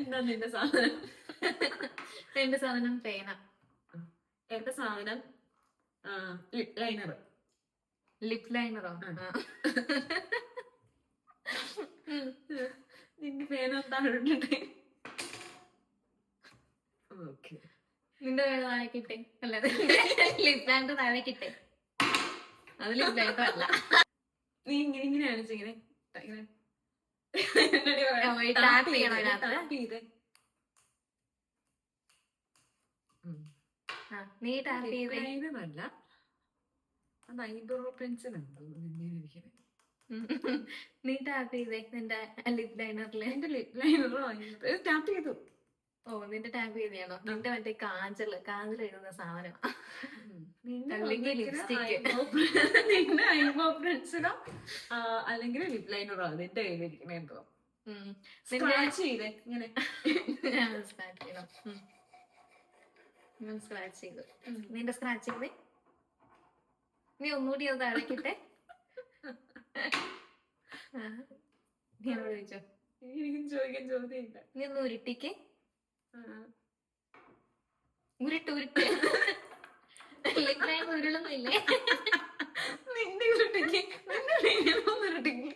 എന്താ നിന്റെ സാധനം? എന്റെ സാധനം പേന. എന്റെ സാധനം ലിപ് ലൈനർ. ലിപ് ലൈനറോ? നിന്റെ പേന താഴെ. ഓക്കെ, നിന്റെ പേന താഴെ കിട്ടേ? അല്ല, ലിപ് ലൈനർ താഴെ കിട്ടേ? അത് ലിപ് ലൈനർ അല്ല. നീ ഇങ്ങനെയാണ് ഇങ്ങനെ ടാപ്പ് ചെയ്യണോ ഇതിനകത്ത്? നീ ടാപ്പ് ചെയ്തേ. അല്ല, അത് ഐബ്രോ പെൻസിൽ ഉണ്ടോ? നീ ടാപ്പ് ചെയ്തേ നിന്റെ ലിപ് ലൈനറില്. എന്റെ ലിപ് ലൈനറോ ടാപ്പ് ചെയ്തു. ഓ, നിന്റെ ടാപ്പ് ചെയ്തയാണോ? നിന്റെ മറ്റേ കാജൽ എഴുതുന്ന സാധനം, അല്ലെങ്കിൽ ലിപ്സ്റ്റിക്. നിന്റെ ഐബ്രോ പെൻസിലോ അല്ലെങ്കിൽ ലിപ് ലൈനറോ നിന്റെ കയ്യിലിരിക്കണേ എന്തോ. സ്ക്രാച്ച് ചെയ്തേ ഇങ്ങനെ. സ്ക്രാച്ച് ചെയ്തോ? സ്ക്രാച്ച് ചെയ്തു. നിന്റെ സ്ക്രാച്ച് ചെയ്തേ. നീ ഒന്നുകൂടി അത് അടക്കിട്ടെ. നീ എന്നോട് ചോദിച്ചോ? എനിക്കും ചോദിക്കാൻ ചോദ്യമില്ല. നീ ഒന്ന് ഉരുട്ടിക്ക്. ഉരുട്ട് ലിപ് ലൈനർ ഉരുളുന്നില്ലേ? നിന്റെ ഉരുട്ടിക്ക്, നിന്റെ ഉരുട്ടിക്ക്.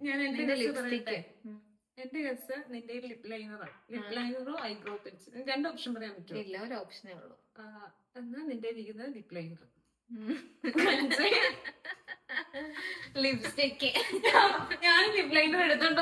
ഞാൻ എന്റെ ലിപ്സ്റ്റിക്ക്. എന്റെ ഗസ് നിന്റെ ലിപ് ലൈനറാണ്. ലിപ് ലൈനറോ ഐബ്രോ പെൻസിൽ, രണ്ട് ഓപ്ഷൻ പറയാൻ പറ്റുമോ? ഇല്ല, ഒരു ഓപ്ഷനേ ഉള്ളൂ. എന്നാ നിന്റെ ഇരിക്കുന്നത് ലിപ് ലൈനർ. ലിപ്സ്റ്റിക്ക്. ഞാൻ ലിപ് ലൈനർ എടുത്തോണ്ടോ